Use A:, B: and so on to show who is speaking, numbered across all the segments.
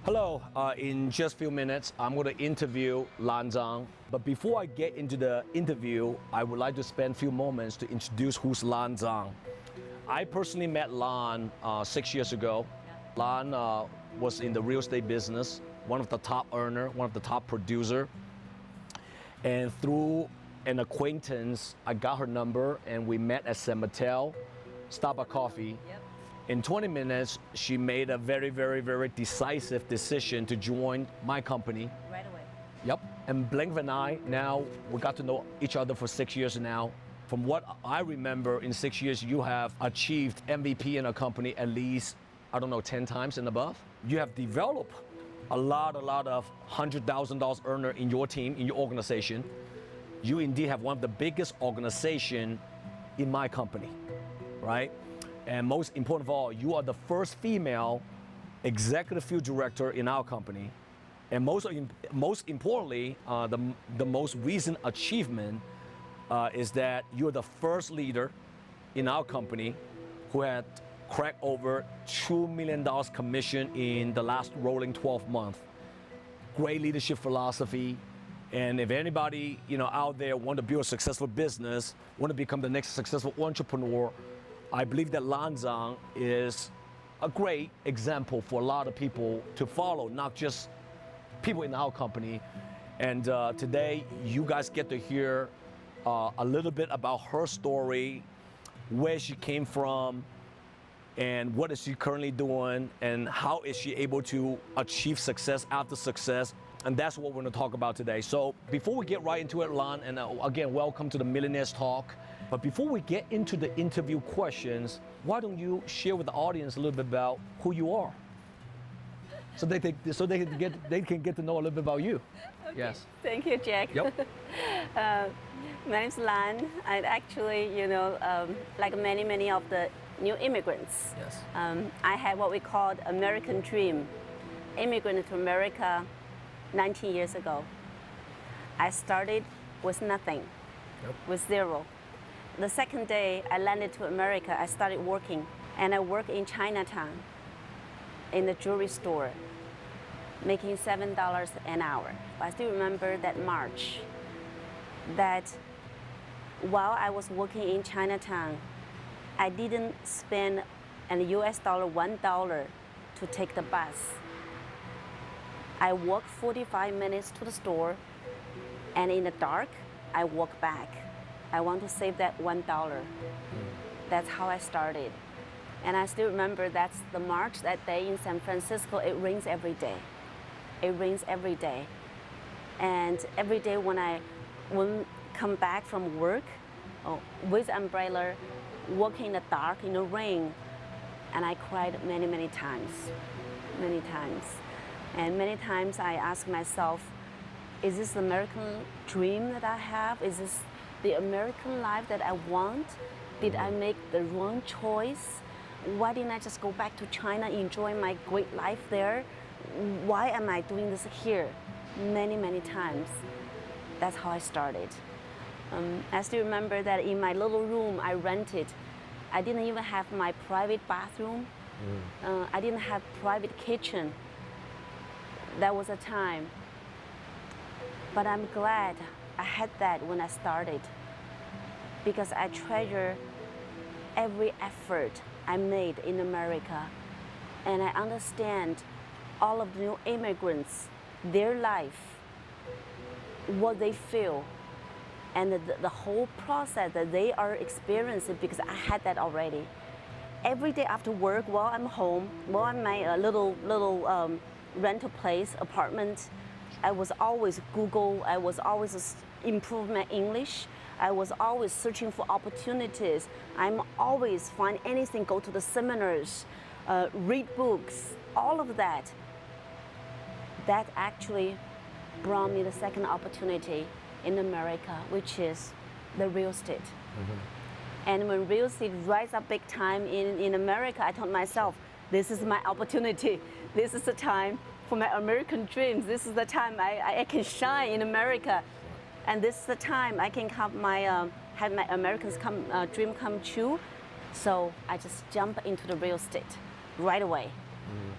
A: Hello, in just a few minutes, I'm going to interview Lan Zhang. But before I get into the interview, I would like to spend a few moments to introduce who's Lan Zhang. I personally met Lan 6 years ago. Lan was in the real estate business, one of the top earner, one of the top producer. And through an acquaintance, I got her number and we met at San Mateo, Starbucks coffee.
B: Yep.
A: In 20 minutes, she made a very decisive decision to join my company.
B: Right away.
A: Yep. And blink of an eye, now we got to know each other for 6 years now. From what I remember, in 6 years, you have achieved MVP in a company at least, I don't know, 10 times and above. You have developed a lot of $100,000 earner in your team, in your organization. You indeed have one of the biggest organization in my company, right? And most important of all, you are the first female executive field director in our company. And most importantly, the most recent achievement is that you're the first leader in our company who had cracked over $2 million commission in the last rolling 12 months. Great leadership philosophy. And if anybody out there want to build a successful business, want to become the next successful entrepreneur, I believe that Lan Zhang is a great example for a lot of people to follow, not just people in our company. And today, you guys get to hear a little bit about her story, where she came from, and what is she currently doing, and how is she able to achieve success after success. And that's what we're going to talk about today. So before we get right into it, Lan, and again, welcome to the Millionaires Talk. But before we get into the interview questions, why don't you share with the audience a little bit about who you are, so they can get to know a little bit about you.
B: Okay.
A: Yes.
B: Thank you, Jack.
A: Yep.
B: My name's Lan. I actually, like many of the new immigrants,
A: Yes.
B: I had what we called American dream. Immigrated to America 19 years ago. I started with nothing, with zero. The second day I landed to America, I started working, and I worked in Chinatown in the jewelry store, making $7 an hour. But I still remember that March, that while I was working in Chinatown, I didn't spend an US dollar, $1 to take the bus. I walked 45 minutes to the store, and in the dark, I walk back. I want to save that $1. That's how I started. And I still remember that's the March, that day in San Francisco, it rains every day. It rains every day. And every day when I come back from work, with umbrella, walking in the dark, in the rain, and I cried many times. And many times I ask myself, is this the American dream that I have? Is this the American life that I want? Did I make the wrong choice? Why didn't I just go back to China, enjoy my great life there? Why am I doing this here? Many times. That's how I started. I still remember that in my little room I rented, I didn't even have my private bathroom. I didn't have private kitchen. That was a time. But I'm glad I had that when I started, because I treasure every effort I made in America. And I understand all of the new immigrants, their life, what they feel, and the whole process that they are experiencing, because I had that already. Every day after work, while I'm home, while I'm in my little rental place, apartment, I was always Google, I was always improve my English, I was always searching for opportunities. I'm always find anything, go to the seminars, read books, all of that. That actually brought me the second opportunity in America, which is the real estate. And when real estate rise up big time in America, I told myself, this is my opportunity. This is the time for my American dreams. This is the time I can shine in America. And this is the time I can have my American dream come true. So I just jump into the real estate right away.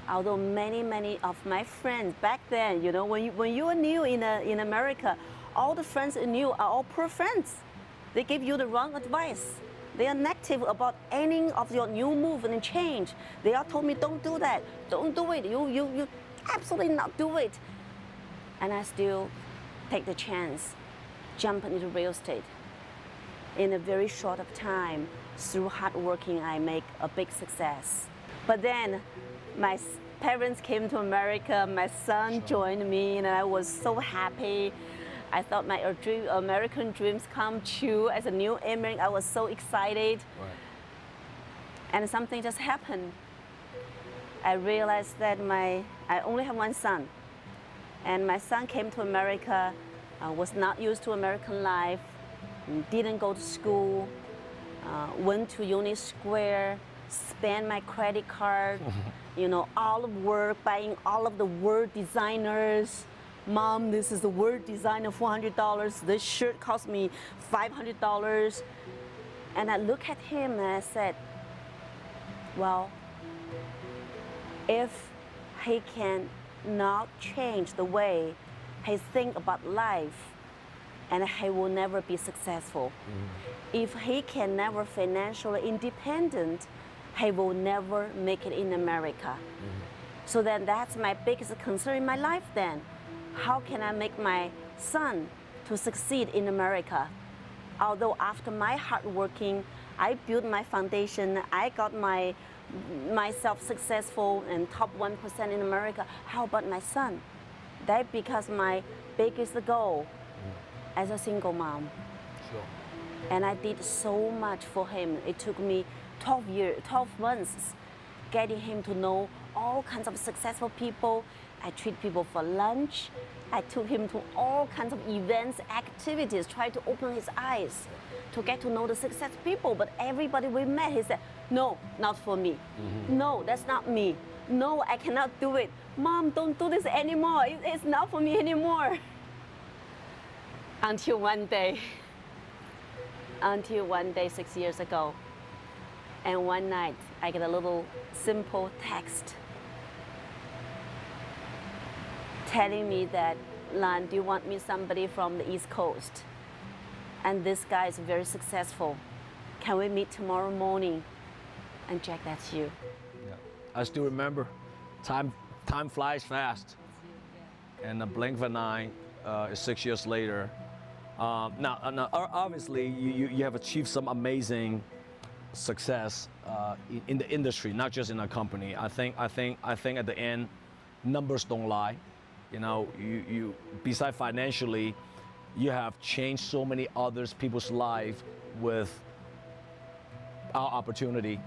B: Although many of my friends back then, you know, when you are new in America, all the friends you knew are all poor friends. They give you the wrong advice. They are negative about any of your new move and change. They all told me, don't do that, don't do it, you absolutely not do it. And I still take the chance, jump into real estate. In a very short of time, through hard working, I make a big success. But then my parents came to America, my son joined me, and I was so happy. I thought my American dreams come true as a new immigrant. I was so excited.
A: Right.
B: And something just happened. I realized that I only have one son. And my son came to America, was not used to American life, didn't go to school, went to Union Square, spent my credit card, you know, all of work, buying all of the word designers. Mom, this is the word designer, $400. This shirt cost me $500. And I look at him and I said, well, if he can not change the way he think about life, and he will never be successful. If he can never financially independent, he will never make it in America. So then that's my biggest concern in my life then. How can I make my son to succeed in America? Although after my hard working, I built my foundation, I got myself successful and top 1% in America. How about my son? That becomes my biggest goal as a single mom.
A: Sure.
B: And I did so much for him. It took me 12 months getting him to know all kinds of successful people. I treat people for lunch. I took him to all kinds of events, activities, tried to open his eyes to get to know the successful people. But everybody we met, he said, no, not for me. No, that's not me. No, I cannot do it. Mom, don't do this anymore. It's not for me anymore. Until one day, 6 years ago, and one night, I get a little simple text telling me that, Lan, do you want me somebody from the East Coast? And this guy is very successful. Can we meet tomorrow morning? And Jack, that's you.
A: Yeah. I still remember, time flies fast. And a blink of an eye, 6 years later. Now, obviously, you have achieved some amazing success in the industry, not just in a company. I think at the end, numbers don't lie. You know, you besides financially, you have changed so many others people's life with our opportunity.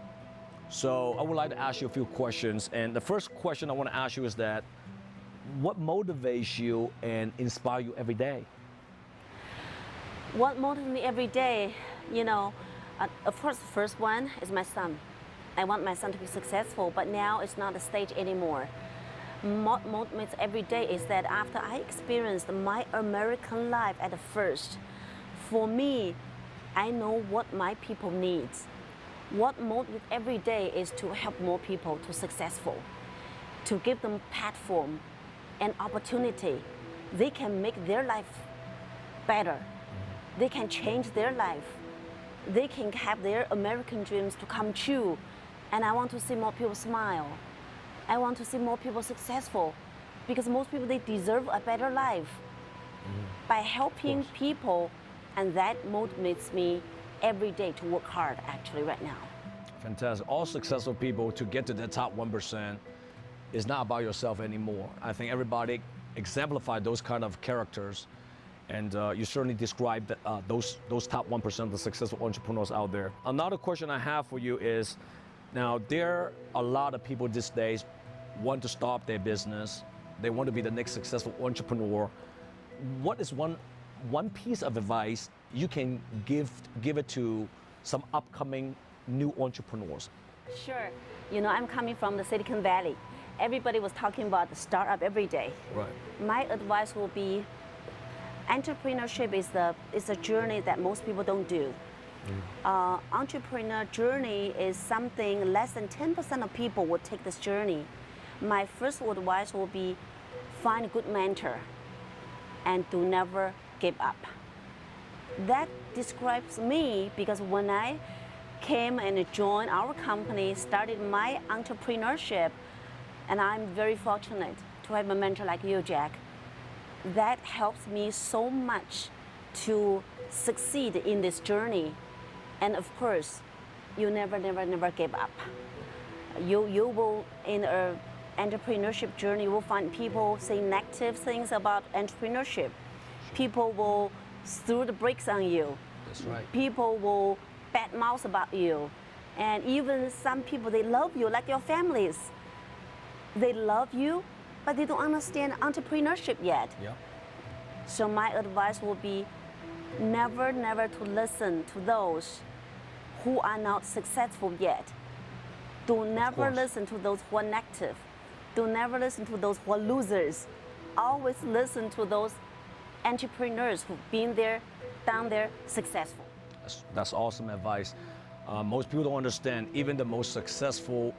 A: So I would like to ask you a few questions. And the first question I want to ask you is that, what motivates you and inspire you every day?
B: What motivates me every day, you know, of course, the first one is my son. I want my son to be successful, but now it's not a stage anymore. What motivates every day is that after I experienced my American life at the first, for me, I know what my people need. What motivates every day is to help more people to successful, to give them platform and opportunity. They can make their life better. They can change their life. They can have their American dreams to come true. And I want to see more people smile. I want to see more people successful, because most people, they deserve a better life by helping people, and that motivates me every day to work hard actually right now.
A: Fantastic. All successful people, to get to the top 1%, is not about yourself anymore. I think everybody exemplified those kind of characters, and you certainly described those top 1% of the successful entrepreneurs out there. Another question I have for you is, now there are a lot of people these days want to start their business. They want to be the next successful entrepreneur. What is one piece of advice you can give it to some upcoming new entrepreneurs?
B: Sure. You know, I'm coming from the Silicon Valley. Everybody was talking about the startup every day.
A: Right.
B: My advice will be, entrepreneurship is a journey that most people don't do. Entrepreneur journey is something less than 10% of people would take this journey. My first advice will be find a good mentor and do never give up. That describes me because when I came and joined our company, started my entrepreneurship, and I'm very fortunate to have a mentor like you, Jack. That helps me so much to succeed in this journey. And of course, you never give up. You will, in an entrepreneurship journey, you will find people saying negative things about entrepreneurship. People will throw the brakes on you.
A: That's right.
B: People will badmouth about you. And even some people, they love you like your families. They love you, but they don't understand entrepreneurship yet.
A: Yeah.
B: So my advice will be never to listen to those who are not successful yet. Do never listen to those who are negative. Do never listen to those who are losers. Always listen to those entrepreneurs who've been there, done there, successful.
A: That's awesome advice. Most people don't understand, even the most successful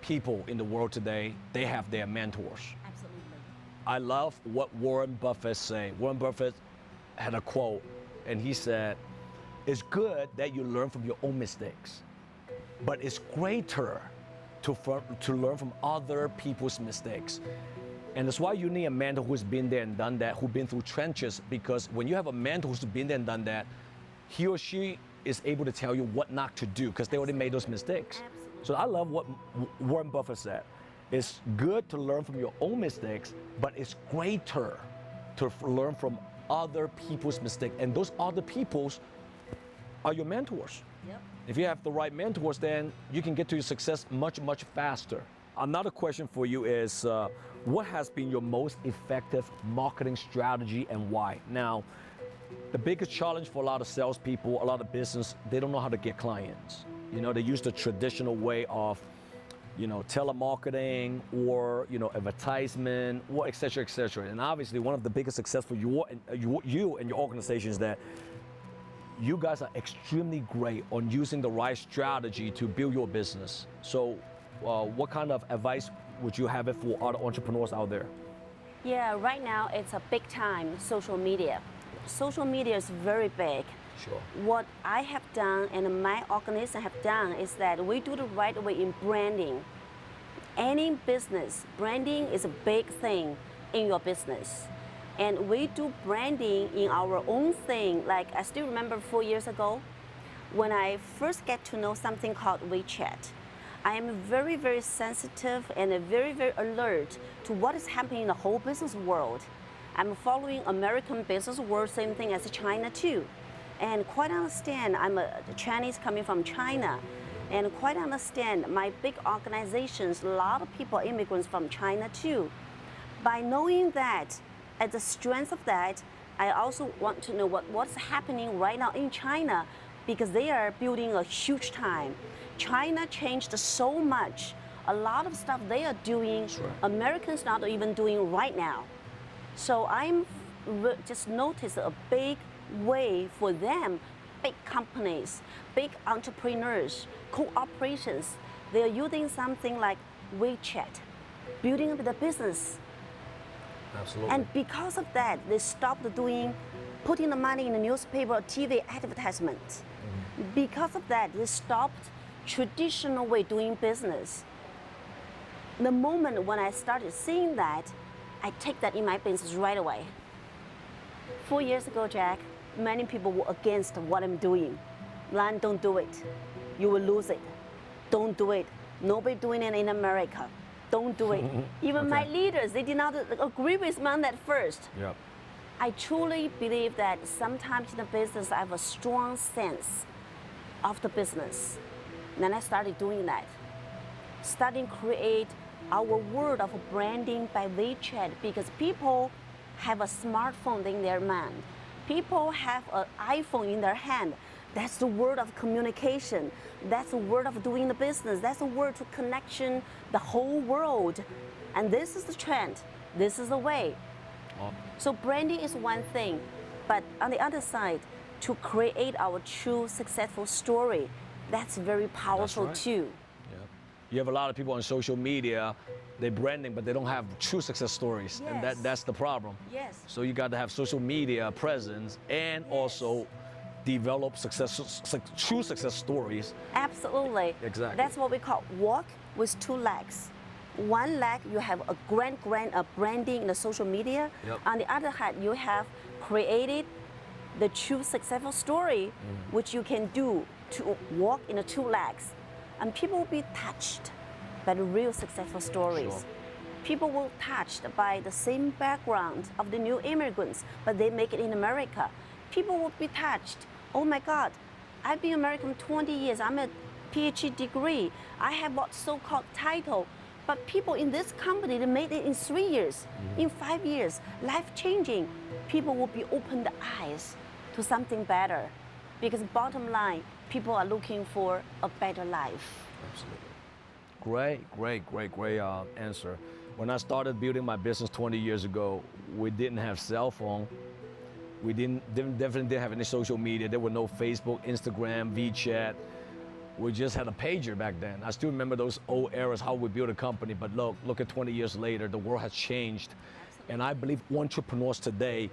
A: people in the world today, they have their mentors.
B: Absolutely.
A: I love what Warren Buffett say. Warren Buffett had a quote, and he said, "It's good that you learn from your own mistakes, but it's greater to learn from other people's mistakes." And that's why you need a mentor who's been there and done that, who's been through trenches, because when you have a mentor who's been there and done that, he or she is able to tell you what not to do because they already made those mistakes.
B: Absolutely.
A: So I love what Warren Buffett said. It's good to learn from your own mistakes, but it's greater to learn from other people's mistakes. And those other people's are your mentors.
B: Yep.
A: If you have the right mentors, then you can get to your success much faster. Another question for you is, what has been your most effective marketing strategy and why? Now, the biggest challenge for a lot of salespeople, a lot of business, they don't know how to get clients. You know, they use the traditional way of, telemarketing or, advertisement or et cetera, et cetera. And obviously one of the biggest success for you and your organization is that you guys are extremely great on using the right strategy to build your business. So what kind of advice would you have it for other entrepreneurs out there?
B: Yeah, right now it's a big time, social media. Social media is very big.
A: Sure.
B: What I have done and my organization have done is that we do the right way in branding. Any business, branding is a big thing in your business. And we do branding in our own thing. Like I still remember 4 years ago, when I first get to know something called WeChat. I am very sensitive and very alert to what is happening in the whole business world. I'm following American business world, same thing as China too. And quite understand, I'm a Chinese coming from China. And quite understand, my big organizations, a lot of people, immigrants from China too. By knowing that, at the strength of that, I also want to know what's happening right now in China because they are building a huge time. China changed so much. A lot of stuff they are doing,
A: Sure.
B: Americans not even doing right now. So I'm just noticed a big way for them, big companies, big entrepreneurs, corporations, they're using something like WeChat, building up the business.
A: Absolutely.
B: And because of that, they stopped putting the money in the newspaper or TV advertisement. Mm-hmm. Because of that, they stopped traditional way doing business. The moment when I started seeing that, I take that in my business right away. 4 years ago, Jack, many people were against what I'm doing. Lan, don't do it. You will lose it. Don't do it. Nobody doing it in America. Don't do it. Even my leaders, they did not agree with me on that first.
A: Yep.
B: I truly believe that sometimes in the business, I have a strong sense of the business. Then I started doing that. Starting create our world of branding by WeChat because people have a smartphone in their hand. People have an iPhone in their hand. That's the word of communication. That's the word of doing the business. That's the word to connection the whole world. And this is the trend. This is the way.
A: Oh.
B: So branding is one thing, but on the other side, to create our true successful story, that's very powerful
A: right.
B: too.
A: Yep. You have a lot of people on social media, they're branding, but they don't have true success stories. And
B: Yes.
A: that's the problem.
B: Yes.
A: So you got to have social media presence and also develop true success stories.
B: Absolutely.
A: Exactly.
B: That's what we call walk with two legs. One leg, you have a grand branding in the social media.
A: Yep.
B: On the other hand, you have created the true successful story, which you can do to walk in the two legs. And people will be touched by the real successful stories.
A: Sure.
B: People will touched by the same background of the new immigrants, but they make it in America. People will be touched. Oh my God, I've been American 20 years. I'm a PhD degree. I have what so-called title. But people in this company, they made it in 3 years, in 5 years, life-changing. People will be open the eyes to something better. Because bottom line, people are looking for a better life.
A: Absolutely. Great answer. When I started building my business 20 years ago, we didn't have cell phone. We definitely didn't have any social media. There were no Facebook, Instagram, WeChat. We just had a pager back then. I still remember those old eras, how we built a company, but look at 20 years later, the world has changed.
B: Absolutely.
A: And I believe entrepreneurs today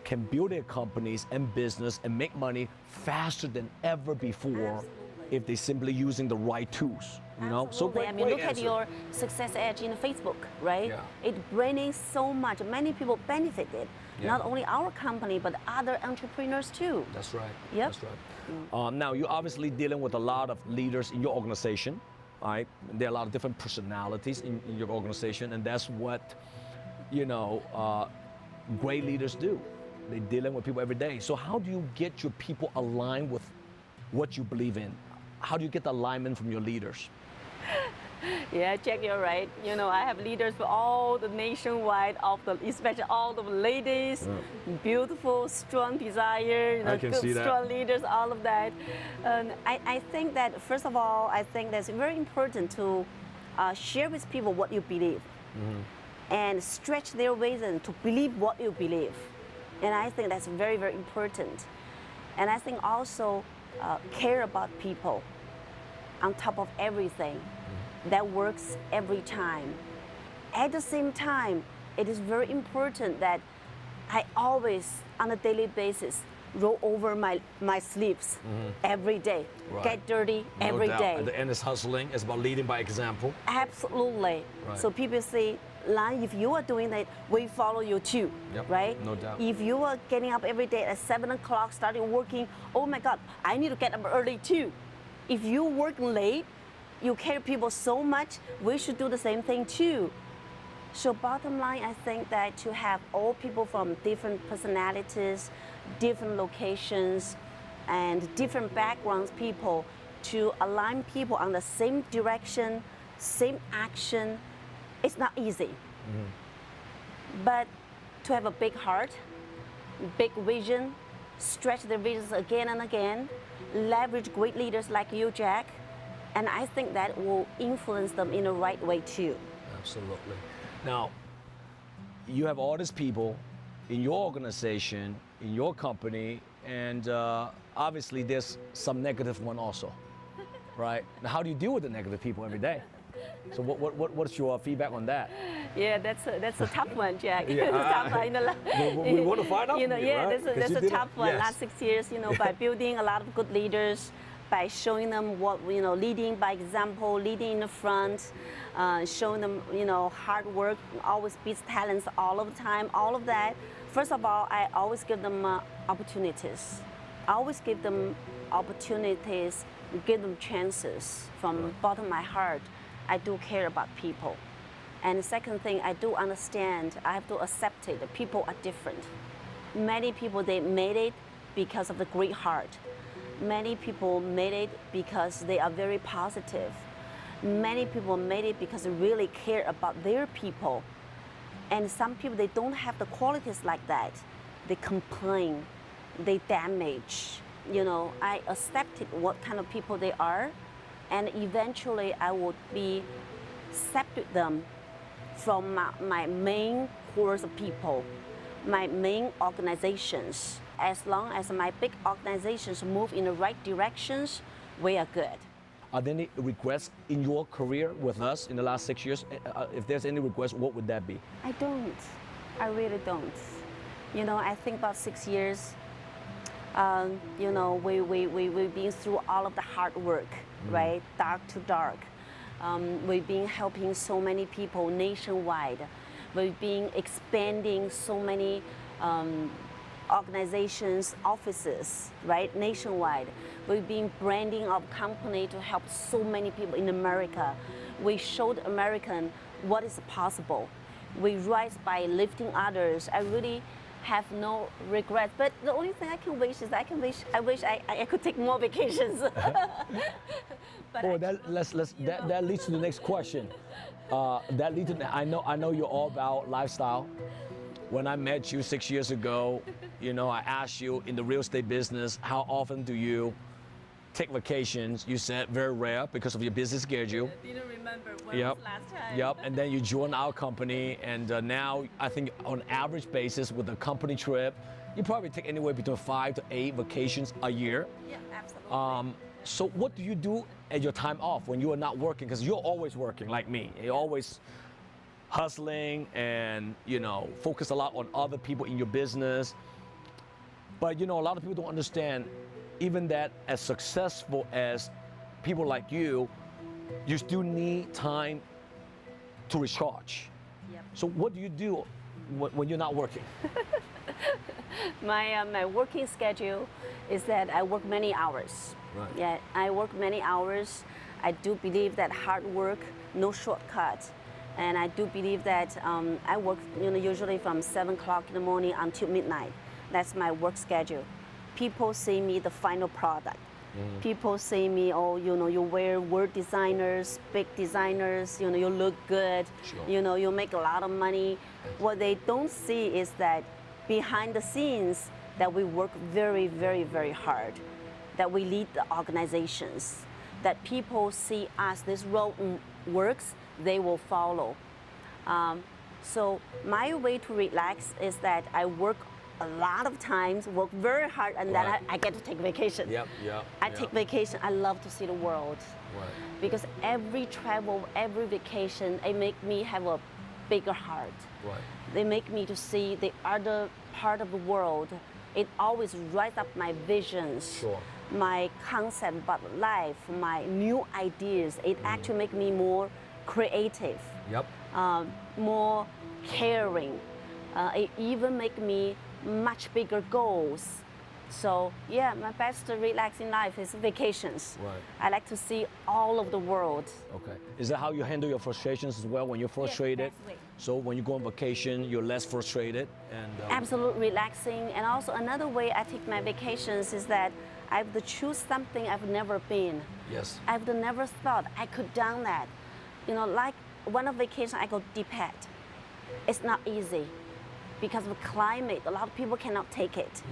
A: can build their companies and business and make money faster than ever before.
B: Absolutely.
A: If they're simply using the right tools, you know? So
B: Absolutely. I mean, look at your success edge in Facebook, right?
A: Yeah.
B: It bringing so much. Many people benefited.
A: Yeah.
B: Not only our company, but other entrepreneurs too.
A: That's right.
B: Yep.
A: That's right. Now, you're obviously dealing with a lot of leaders in your organization, all right? There are a lot of different personalities in your organization, and that's what, great leaders do. They're dealing with people every day. So how do you get your people aligned with what you believe in? How do you get the alignment from your leaders?
B: Yeah, Jack, you're right. I have leaders for all the nationwide, especially all the ladies, beautiful, strong desire,
A: I can
B: good,
A: see that.
B: strong leaders, all of that. I think that, first of all, I think that's very important to share with people what you believe and stretch their reason to believe what you believe. And I think that's very, very important. And I think also care about people on top of everything. That works every time. At the same time, it is very important that I always, on a daily basis, roll over my sleeves every day.
A: Right.
B: Get dirty
A: No
B: every
A: doubt.
B: day.
A: At the end is hustling. It's about leading by example.
B: Absolutely.
A: Right.
B: So people say, Lan, if you are doing that, we follow you too,
A: Yep,
B: right?
A: no doubt.
B: If you are getting up every day at 7 o'clock, starting working, oh my God, I need to get up early too. If you work late, you care people so much, we should do the same thing too. So bottom line, I think that to have all people from different personalities, different locations, and different backgrounds people to align people on the same direction, same action, it's not easy. But to have a big heart, big vision, stretch their visions again and again, leverage great leaders like you, Jack, and I think that will influence them in the right way too.
A: Absolutely. Now, you have all these people in your organization, in your company, and obviously there's some negative one also, right? Now, how do you deal with the negative people every day? So what's your feedback on that?
B: Yeah, that's a tough one, Jack.
A: Yeah,
B: It's a tough one.
A: we want to find out from you,
B: Yeah,
A: right?
B: that's a tough one.
A: Yes.
B: Last 6 years, by building a lot of good leaders, by showing them what, leading by example, leading in the front, showing them, hard work, always beats talents all of the time, all of that. First of all, I always give them opportunities. I always give them opportunities, give them chances from the bottom of my heart. I do care about people. And the second thing, I do understand, I have to accept it, that people are different. Many people, they made it because of the great heart. Many people made it because they are very positive. Many people made it because they really care about their people. And some people, they don't have the qualities like that. They complain, they damage. I accepted what kind of people they are, and eventually I would be separate them from my main course of people, my main organizations. As long as my big organizations move in the right directions, we are good.
A: Are there any regrets in your career with us in the last 6 years? If there's any regrets, what would that be?
B: I don't. I really don't. You know, I think about 6 years, you know, we've been through all of the hard work, right? Dark to dark. We've been helping so many people nationwide. We've been expanding so many organizations, offices, right, nationwide. We've been branding our company to help so many people in America. We showed Americans what is possible. We rise by lifting others. I really have no regrets. But the only thing I can wish is I wish I could take more vacations. But
A: Well, that leads to the next question. That leads to, I know you're all about lifestyle. When I met you 6 years ago, you know, I asked you in the real estate business, how often do you take vacations? You said very rare because of your busy schedule.
B: I didn't remember when was last time.
A: Yep, and then you joined our company, and now I think on average basis with a company trip, you probably take anywhere between 5 to 8 vacations a year.
B: Yeah, absolutely.
A: So what do you do at your time off when you are not working? Because you're always working like me. You're always hustling and, you know, focus a lot on other people in your business. But, you know, a lot of people don't understand even that as successful as people like you still need time to recharge.
B: Yep.
A: So what do you do when you're not working?
B: My working schedule is that I work many hours.
A: Right.
B: Yeah, I work many hours. I do believe that hard work, no shortcut. And I do believe that I work, you know, usually from 7 o'clock in the morning until midnight. That's my work schedule. People see me the final product. People say me, oh, you know, you wear word designers, big designers, you know, you look good,
A: Sure.
B: you know, you make a lot of money. What they don't see is that behind the scenes that we work very, very, very hard, that we lead the organizations, that people see us, this road works, they will follow. So my way to relax is that I work a lot of times, work very hard, and then
A: Right.
B: I get to take vacation.
A: Yep.
B: I take vacation. I love to see the world.
A: Right.
B: Because every travel, every vacation, it make me have a bigger heart.
A: Right.
B: They make me to see the other part of the world. It always rise up my visions,
A: Sure.
B: my concept about life, my new ideas. It actually make me more creative,
A: Yep.
B: more caring. It even make me much bigger goals. So yeah, my best relaxing life is vacations.
A: Right.
B: I like to see all of the world.
A: Okay. Is that how you handle your frustrations as well when you're frustrated?
B: that's right.
A: So when you go on vacation, you're less frustrated and.
B: Absolute relaxing. And also another way I take my vacations is that I have to choose something I've never been.
A: Yes.
B: I've never thought I could done that. You know, like one of vacation I go deep hat. It's not easy because of climate. A lot of people cannot take it.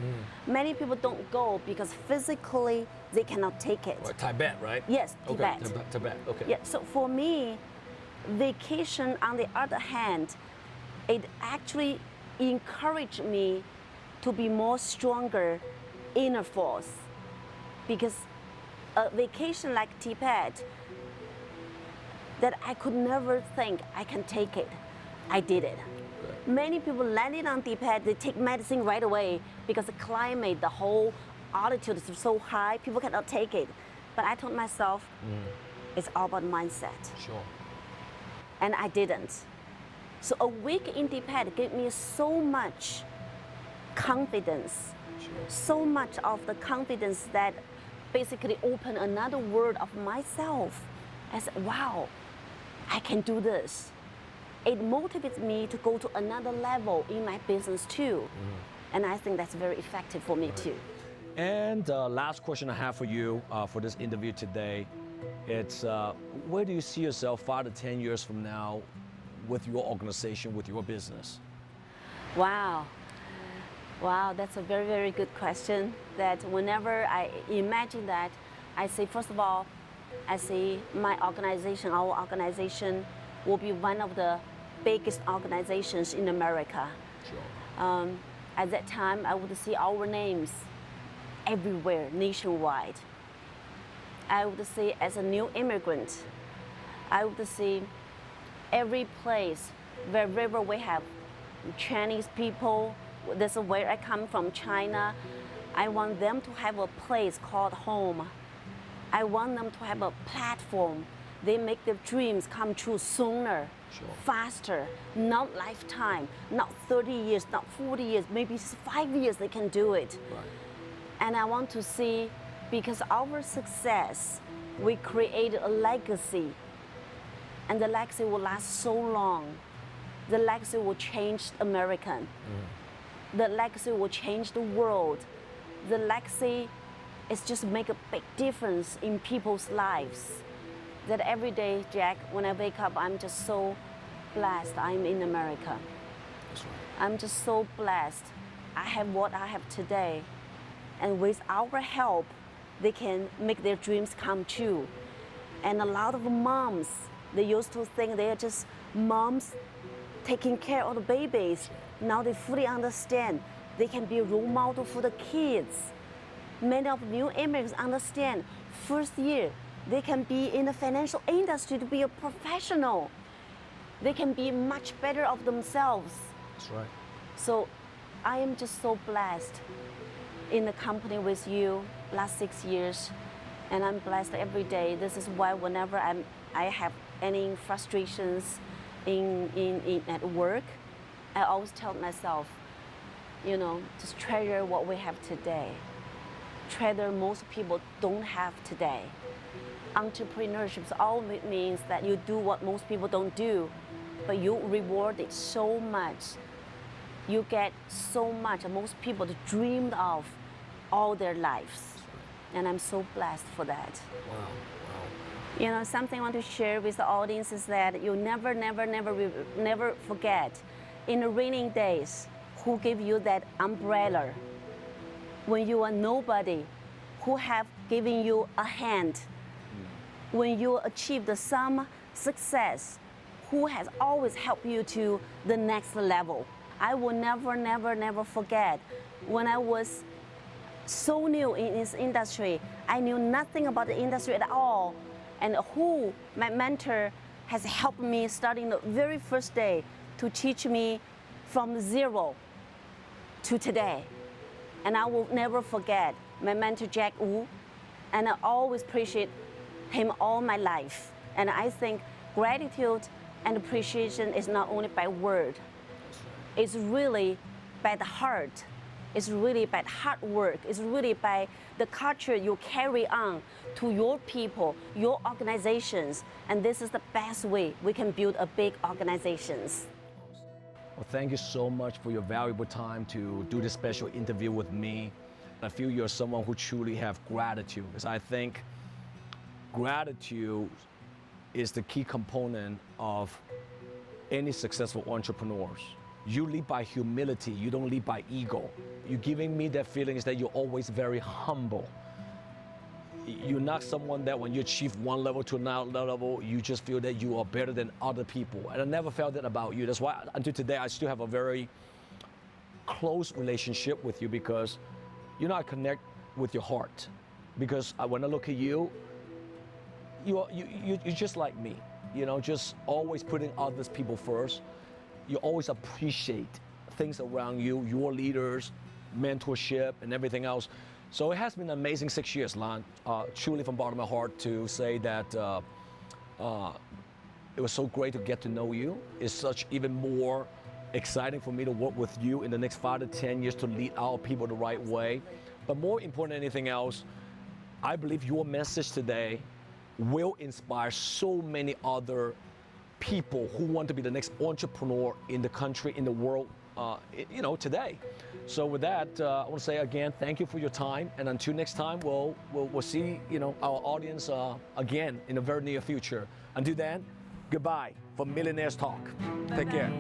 B: Many people don't go because physically they cannot take it.
A: Right, Tibet, right?
B: Yes,
A: Okay.
B: Tibet.
A: Tibet. Okay.
B: Yeah, so for me, vacation on the other hand, it actually encouraged me to be more stronger inner force. Because a vacation like Tibet, that I could never think I can take it, I did it. Many people landed on Tibet, they take medicine right away because the climate, the whole altitude is so high, people cannot take it. But I told myself, it's all about mindset.
A: Sure.
B: And I didn't. So a week in Tibet gave me so much confidence, so much of the confidence that basically opened another world of myself. I said, wow, I can do this. It motivates me to go to another level in my business too. And I think that's very effective for me too.
A: And last question I have for you for this interview today, it's where do you see yourself 5 to 10 years from now with your organization, with your business?
B: Wow. Wow, that's a very, very good question. That whenever I imagine that, I say, first of all, I see my organization, our organization, will be one of the biggest organizations in America.
A: Sure.
B: At that time, I would see our names everywhere, nationwide. I would say as a new immigrant, I would say every place, wherever we have Chinese people, this is where I come from, China, I want them to have a place called home. I want them to have a platform. They make their dreams come true sooner, faster, not lifetime, not 30 years, not 40 years, maybe 5 years they can do it.
A: Right.
B: And I want to see, because our success, we create a legacy, and the legacy will last so long. The legacy will change American. The legacy will change the world. The legacy is just make a big difference in people's lives. That every day, Jack, when I wake up, I'm just so blessed I'm in America.
A: That's right.
B: I'm just so blessed. I have what I have today. And with our help, they can make their dreams come true. And a lot of moms, they used to think they are just moms taking care of the babies. Now they fully understand they can be a role model for the kids. Many of new immigrants understand first year they can be in the financial industry to be a professional. They can be much better of themselves.
A: That's right.
B: So I am just so blessed in the company with you last 6 years, and I'm blessed every day. This is why whenever I have any frustrations at work, I always tell myself, you know, just treasure what we have today. Treasure most people don't have today. Entrepreneurship all it means that you do what most people don't do, but you reward it so much. You get so much that most people dreamed of all their lives. And I'm so blessed for that.
A: Wow.
B: You know, something I want to share with the audience is that you never forget, in the raining days, who gave you that umbrella. When you are nobody, who have given you a hand. When you achieved some success, who has always helped you to the next level. I will never forget when I was so new in this industry. I knew nothing about the industry at all, and who my mentor has helped me starting the very first day to teach me from zero to today. And I will never forget my mentor Jack Wu, and I always appreciate him all my life. And I think gratitude and appreciation is not only by word, it's really by the heart. It's really by hard work. It's really by the culture you carry on to your people, your organizations. And this is the best way we can build a big organizations.
A: Well, thank you so much for your valuable time to do this special interview with me. I feel you're someone who truly have gratitude, because I think gratitude is the key component of any successful entrepreneurs. You lead by humility, you don't lead by ego. You're giving me that feeling is that you're always very humble. You're not someone that when you achieve one level to another level, you just feel that you are better than other people. And I never felt that about you. That's why until today, I still have a very close relationship with you, because you know I connect with your heart. Because when I look at you, you're just like me, you know, just always putting others people first. You always appreciate things around you, your leaders, mentorship, and everything else. So it has been an amazing 6 years, Lan. Truly from the bottom of my heart to say that it was so great to get to know you. It's such even more exciting for me to work with you in the next 5 to 10 years to lead our people the right way. But more important than anything else, I believe your message today will inspire so many other people who want to be the next entrepreneur in the country, in the world, you know, today. So with that, I want to say again, thank you for your time. And until next time, we'll see, you know, our audience again in the very near future. Until then, goodbye from Millionaires Talk. Take care.